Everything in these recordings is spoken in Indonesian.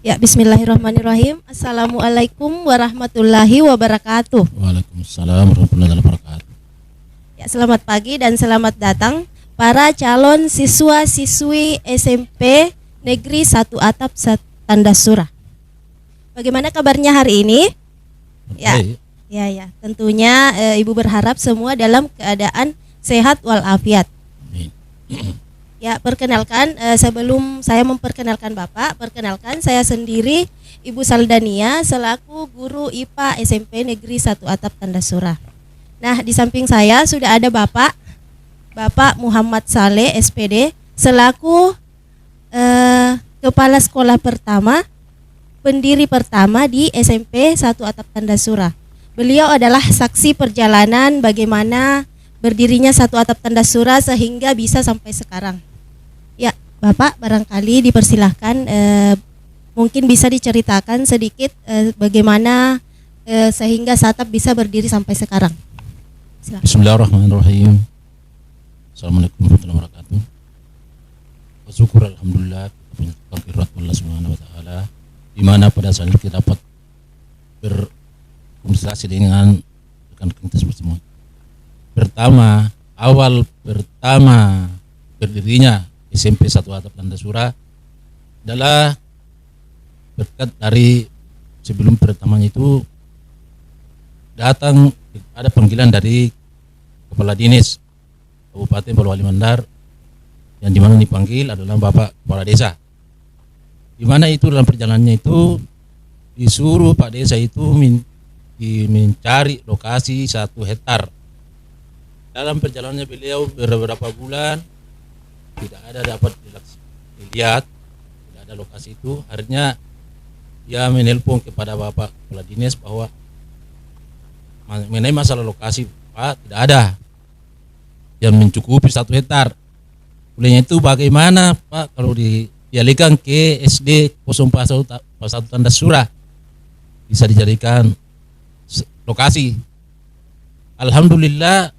Ya, bismillahirrahmanirrahim. Assalamualaikum warahmatullahi wabarakatuh. Waalaikumsalam warahmatullahi wabarakatuh. Ya, selamat pagi dan selamat datang para calon siswa-siswi SMP Negeri 1 Atap Tanda Surah. Bagaimana kabarnya hari ini? Baik. Ya. Tentunya Ibu berharap semua dalam keadaan sehat walafiat. Amin. Ya, perkenalkan sebelum saya memperkenalkan Bapak, perkenalkan saya sendiri Ibu Saldania selaku guru IPA SMP Negeri 1 Atap Tanda Surah. Nah, di samping saya sudah ada Bapak Muhammad Saleh SPD selaku kepala sekolah pertama, pendiri pertama di SMP 1 Atap Tanda Surah. Beliau adalah saksi perjalanan bagaimana berdirinya 1 Atap Tanda Surah sehingga bisa sampai sekarang. Ya, Bapak barangkali dipersilahkan mungkin bisa diceritakan sedikit bagaimana sehingga Satap bisa berdiri sampai sekarang. Silakan. Bismillahirrahmanirrahim. Assalamualaikum warahmatullahi wabarakatuh. Syukur alhamdulillah kepada Allah Subhanahu wa taala di mana pada saat ini kita dapat berkomunikasi dengan rekan-rekan kita semua. Awal pertama berdirinya SMP 1 Atap Tanda Surah adalah berkat dari sebelum pertamanya itu datang ada panggilan dari Kepala Dinas Kabupaten Polewali Mandar yang dimana dipanggil adalah Bapak Kepala Desa, dimana itu dalam perjalanannya itu disuruh Pak Desa itu mencari lokasi 1 hektar. Dalam perjalanannya beliau beberapa bulan tidak ada dapat dilihat, tidak ada lokasi itu. Akhirnya dia menelpon kepada Bapak Kepala Dinas bahwa mengenai masalah lokasi Pak tidak ada yang mencukupi 1 hektar. Olehnya itu bagaimana Pak kalau dialihkan ke SD 01 Tanda Surah bisa dijadikan lokasi. Alhamdulillah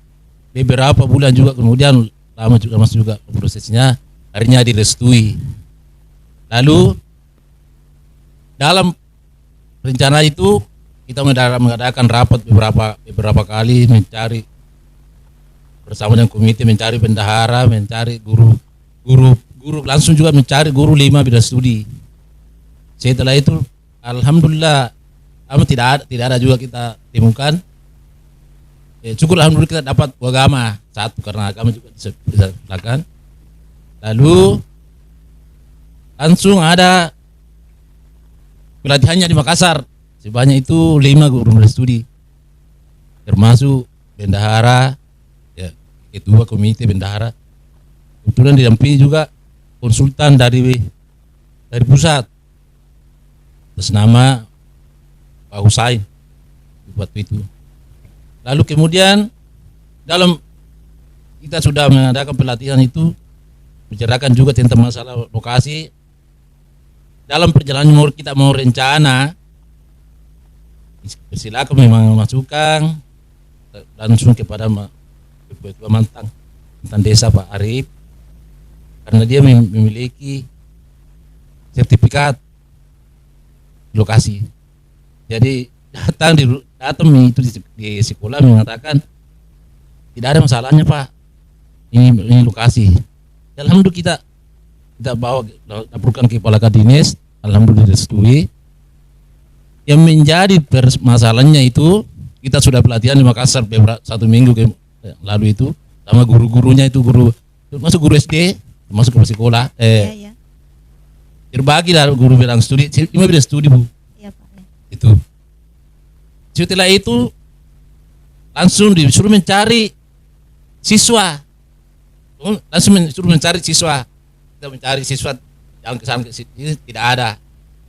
beberapa bulan juga kemudian lama juga masuk juga prosesnya, akhirnya direstui. Lalu dalam rencana itu kita mengadakan rapat beberapa kali mencari bersama dengan komite, mencari bendahara, mencari guru langsung juga mencari guru 5 bidang studi. Setelah itu alhamdulillah tidak ada juga kita temukan. Cukup alhamdulillah kita dapat agama 1 karena agama juga bisa lakukan. Lalu langsung ada pelatihannya di Makassar sebanyak itu 5 guru studi termasuk bendahara, ya, ketua komite bendahara. Kebetulan didampingi juga konsultan dari pusat atas nama Pak Husain waktu itu. Lalu kemudian dalam kita sudah mengadakan pelatihan itu bicarakan juga tentang masalah lokasi. Dalam perjalanan kita mau rencana, silakan memang masukkan langsung kepada Ketua Mantan Desa Pak Arif, karena dia memiliki sertifikat lokasi. Jadi datang itu di sekolah mengatakan tidak ada masalahnya Pak, ini lokasi. Alhamdulillah kita bawa laporkan ke Kepala Dinas, alhamdulillah direstui. Yang menjadi masalahnya itu kita sudah pelatihan di Makassar 1 minggu lalu itu sama guru-gurunya itu masuk guru SD, masuk ke sekolah terbagi dari guru bidang studi, 5 bidang studi Bu. Iya Pak. Ya. Itu. Setelah itu langsung disuruh mencari siswa. Kita mencari siswa yang kesana kesini tidak ada.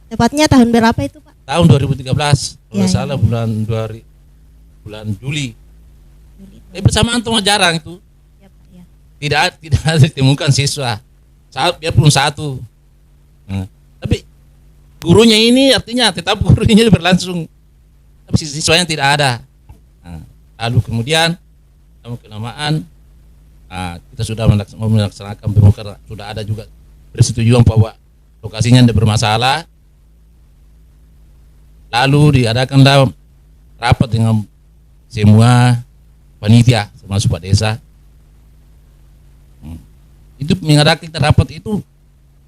Tepatnya tahun berapa itu Pak? Tahun 2013 kalau salah ya. bulan Juli. Bersamaan tengah jarang itu. Ya, Pak, ya. Tidak ada ditemukan siswa. Biarpun 1. Nah, tapi gurunya ini artinya tetap gurunya berlangsung, tapi siswanya tidak ada. Nah, lalu kemudian lama kelamaan kita sudah melaksanakan pembukaan, sudah ada juga persetujuan bahwa lokasinya tidak bermasalah. lalu diadakanlah rapat dengan semua panitia termasuk Pak Desa. Itu mengadakan kita rapat itu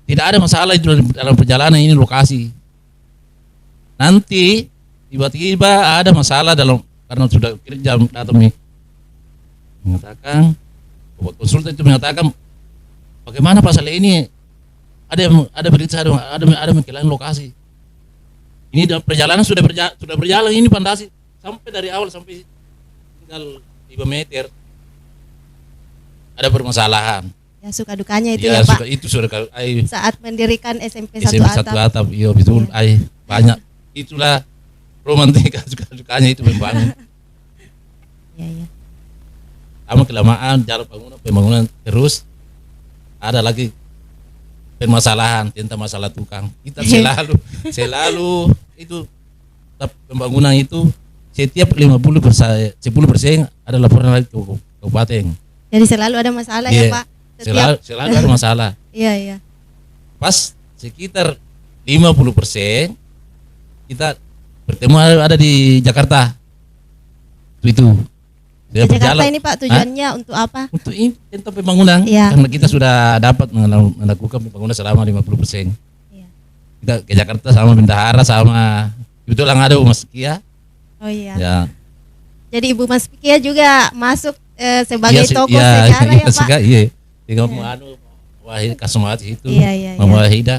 tidak ada masalah itu dalam perjalanan ini lokasi. Nanti tiba-tiba ada masalah dalam karena sudah kerja datang mengatakan konsultan itu mengatakan bagaimana pasal ini ada berita ada menghilang lokasi. Ini dalam perjalanan sudah berjalan ini Pandasi sampai dari awal sampai tinggal 5 meter ada permasalahan. Ya suka dukanya itu Ya, ya Pak. itu sudah Saat mendirikan SMP SMP satu satu atap. atap, iya betul. Banyak. Itulah romantika suka dukanya itu membangun. Ya, ya. Sama kelamaan jalan pembangunan terus ada lagi permasalahan tentang masalah tukang. Kita selalu itu pembangunan itu setiap 10% ada laporan lagi ke kabupaten. Jadi selalu ada masalah Iya. ya Pak. Selalu ada masalah. Iya, iya. Pas sekitar 50% kita bertemu ada di Jakarta. Itu. Di Jakarta ini Pak tujuannya untuk apa? Untuk ini tentang pembangunan, Iya. karena kita sudah dapat melakukan pembangunan selama 50%. Iya. Kita ke Jakarta sama bendahara sama kebetulan ada Mas Kia. Oh iya. Ya. Jadi Ibu Mas Pikia juga masuk sebagai Iya, tokoh iya, sejarah iya, ya Pak. Iya. Dengan Wahid Kasumati itu. Iya, iya, Mama iya. Wahida.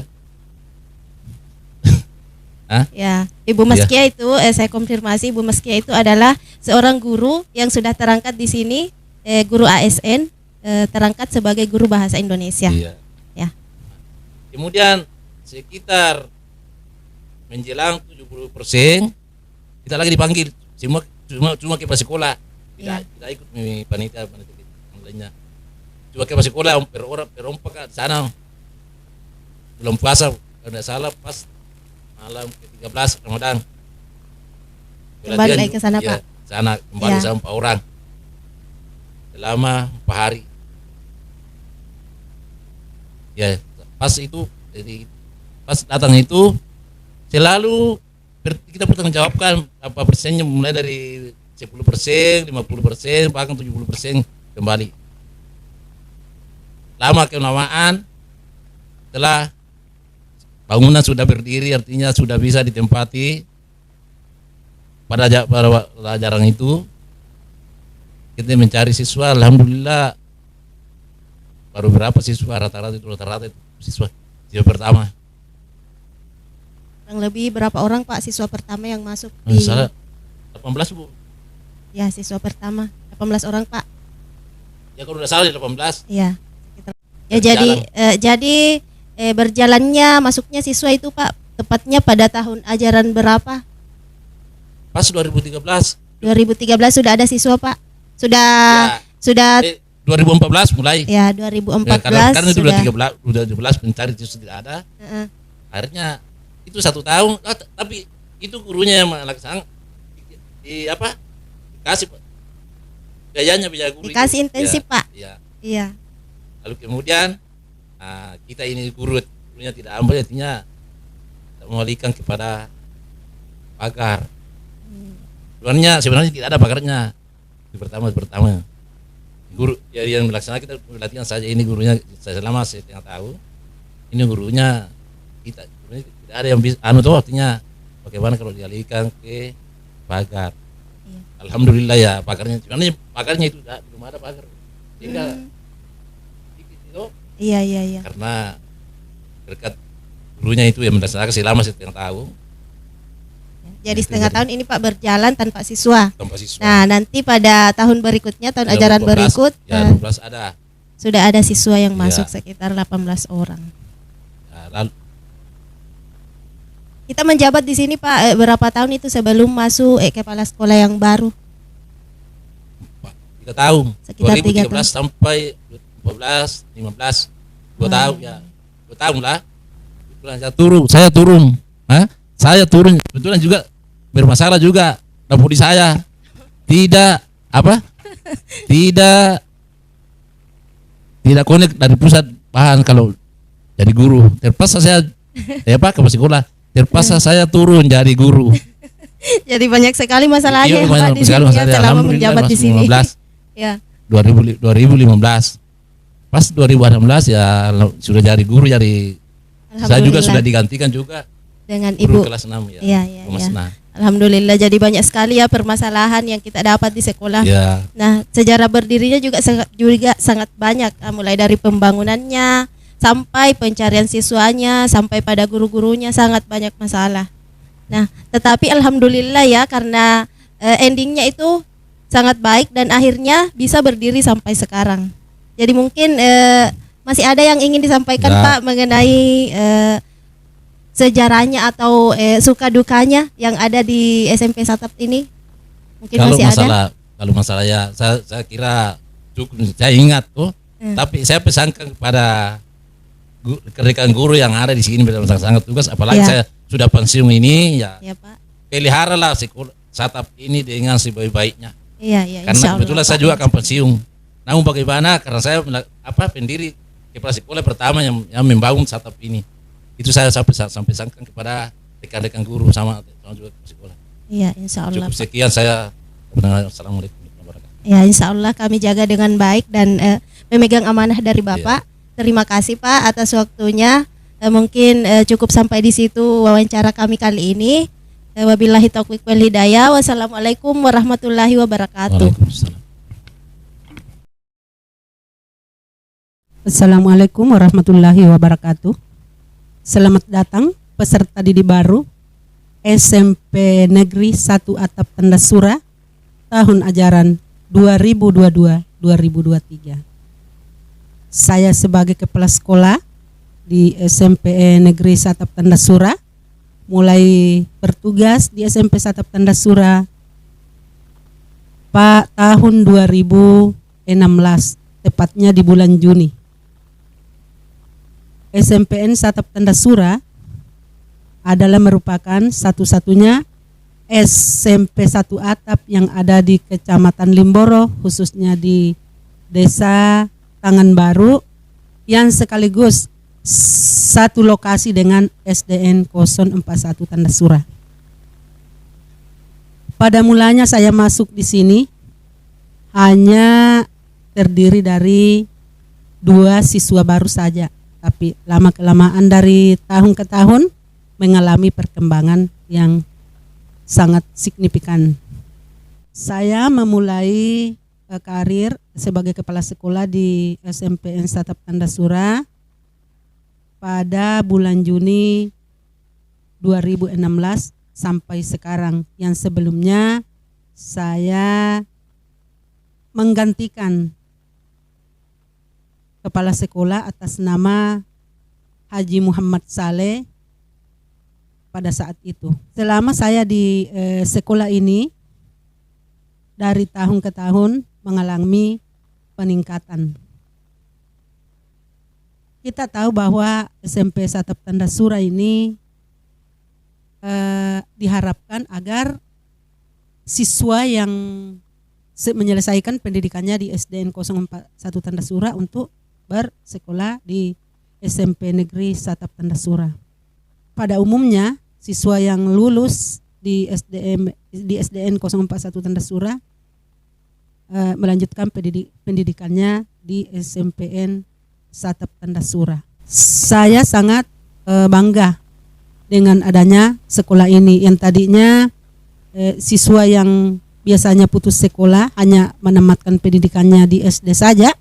Ya, Ibu Mas Iya. Kia itu saya konfirmasi Ibu Mas Kia itu adalah seorang guru yang sudah terangkat di sini, guru ASN, terangkat sebagai guru bahasa Indonesia. Iya. Ya. Kemudian sekitar menjelang 70% kita lagi dipanggil cuma ke sekolah. Iya. Tidak ikut panitia yang lainnya. Cuma ke sekolah perompak ke sana. Belum puasa kalau tidak salah pas malam ke-13 Ramadan. Kembali lagi ke sana, Ya, Pak. sana kembali Ya. sama 4 orang. Selama 4 hari. Ya, pas itu jadi pas datang itu selalu kita bertanggungjawabkan apa persennya mulai dari 10%, 50%, bahkan 70% kembali. Lama kelamaan setelah bangunan sudah berdiri artinya sudah bisa ditempati pada pelajaran itu kita mencari siswa. Alhamdulillah baru berapa siswa rata-rata itu siswa pertama. Kurang lebih berapa orang Pak siswa pertama yang masuk di Salah 18 Bu. ya siswa pertama 18 orang Pak. Ya kalau udah salah 18. Iya. Ya jadi berjalannya masuknya siswa itu Pak tepatnya pada tahun ajaran berapa? Pas 2013. 2013 sudah ada siswa Pak. Sudah 2014 mulai. ya 2014 Karena itu sudah. udah 17 mencari itu tidak ada. Heeh. Akhirnya itu 1 tahun, tapi itu gurunya yang melaksanakan dikasih biayanya biaya guru Dikasih itu. intensif, Ya, Pak. iya. Iya. Lalu kemudian kita ini gurunya tidak ambil artinya mengembalikan kepada pagar. Sebenarnya tidak ada pagarnya. Itu pertama guru ya, yang melaksanakan kita pelatihan saja ini gurunya selama setengah tahun. Ini gurunya gurunya tidak ada yang bisa artinya bagaimana kalau dialihkan ke pagar. Iya. Alhamdulillah ya pagarnya itu belum ada pagar. Sehingga itu Iya. karena berkat gurunya itu yang melaksanakan selama setengah tahun Jadi setengah tahun ini Pak berjalan tanpa siswa. tanpa siswa. Nah, nanti pada tahun berikutnya, tahun ajaran 12, berikut ya 12 ada. sudah ada siswa yang Iya. masuk sekitar 18 orang. Nah, lalu Kita menjabat di sini Pak berapa tahun itu sebelum masuk kepala sekolah yang baru? 3 tahun. Sekitar 3 2013 sampai 14, 15, 2 tahun ya. 2 tahun lah. Kebetulan saya turun. Saya turun kebetulan juga bermasalah juga dapur di saya. Tidak connect dari pusat bahan kalau jadi guru. Terpaksa saya ke sekolah. Terpaksa saya turun jadi guru. Jadi banyak sekali masalahnya Iya, Pak banyak di sekali sini ya, masalahnya. selama Alhamdulillah, menjabat di masuk sini. 15. Ya, 2015. Pas 2016 ya sudah jadi guru, jadi saya juga sudah digantikan juga dengan guru Ibu. kelas 6 ya. Iya, iya, Kelas iya. 6. Alhamdulillah, jadi banyak sekali ya permasalahan yang kita dapat di sekolah. Ya. Nah, sejarah berdirinya juga sangat banyak, mulai dari pembangunannya sampai pencarian siswanya sampai pada guru-gurunya, sangat banyak masalah. Nah, tetapi alhamdulillah ya, karena endingnya itu sangat baik dan akhirnya bisa berdiri sampai sekarang. Jadi mungkin masih ada yang ingin disampaikan Ya. Pak mengenai sejarahnya atau suka dukanya yang ada di SMP Satap ini? Mungkin Kalau masih masalah ya saya kira cukup, saya ingat tuh. Tapi saya pesankan kepada rekan guru yang ada di sini sangat tugas, apalagi Ya. saya sudah pensiun ini ya. Ya Pak. Peliharalah sekolah Satap ini dengan sebaik-baiknya. Iya, iya. Karena insya Allah, kebetulan Pak. saya juga akan pensiun. Namun bagaimana, karena saya pendiri kepala sekolah pertama yang membangun Satap ini. Itu saya sampai sangkan kepada rekan-rekan guru sama juga sekolah. Iya, insya Allah. Cukup sekian saya. Assalamualaikum warahmatullahi wabarakatuh. Ya, insya Allah kami jaga dengan baik dan memegang amanah dari Bapak. Terima kasih Pak atas waktunya. Mungkin cukup sampai di situ wawancara kami kali ini. Wabillahi taufiq wal hidayah. Wassalamualaikum warahmatullahi wabarakatuh. Waalaikumsalam. Assalamualaikum warahmatullahi wabarakatuh. Selamat datang peserta didik baru SMP Negeri 1 Atap Tandasura tahun ajaran 2022-2023. Saya sebagai kepala sekolah di SMP Negeri 1 Atap Tandasura mulai bertugas di SMP 1 Atap Tandasura tahun 2016, tepatnya di bulan Juni. SMPN Satap Tandasura adalah merupakan satu-satunya SMP 1 atap yang ada di Kecamatan Limboro, khususnya di Desa Tangan Baru, yang sekaligus satu lokasi dengan SDN 041 Tandasura. Pada mulanya saya masuk di sini hanya terdiri dari 2 siswa baru saja. Tapi lama-kelamaan dari tahun ke tahun mengalami perkembangan yang sangat signifikan. Saya memulai karir sebagai kepala sekolah di SMPN Satap Tandasura pada bulan Juni 2016 sampai sekarang, yang sebelumnya saya menggantikan kepala sekolah atas nama Haji Muhammad Saleh pada saat itu. Selama saya di sekolah ini, dari tahun ke tahun mengalami peningkatan. Kita tahu bahwa SMP Satap Tandasura ini diharapkan agar siswa yang menyelesaikan pendidikannya di SDN 041 Tandasura untuk bersekolah di SMP Negeri Satap Tandasura. Pada umumnya siswa yang lulus di SDN 041 Tandasura melanjutkan pendidikannya di SMPN Satap Tandasura. Saya sangat bangga dengan adanya sekolah ini yang tadinya siswa yang biasanya putus sekolah hanya menamatkan pendidikannya di SD saja,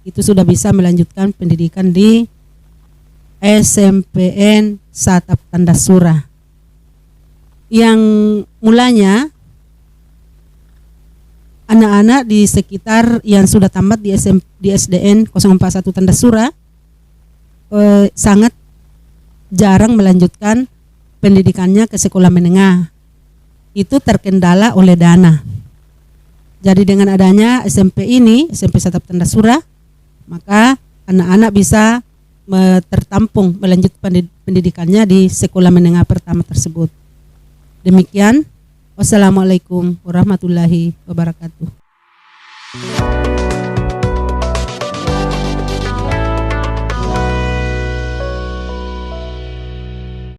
itu sudah bisa melanjutkan pendidikan di SMPN Satap Tandasura. Yang mulanya anak-anak di sekitar yang sudah tamat di SDN 041 Tandasura sangat jarang melanjutkan pendidikannya ke sekolah menengah. Itu terkendala oleh dana. Jadi dengan adanya SMP ini, SMP Satap Tandasura, maka anak-anak bisa tertampung melanjutkan pendidikannya di sekolah menengah pertama tersebut. Demikian, wassalamualaikum warahmatullahi wabarakatuh.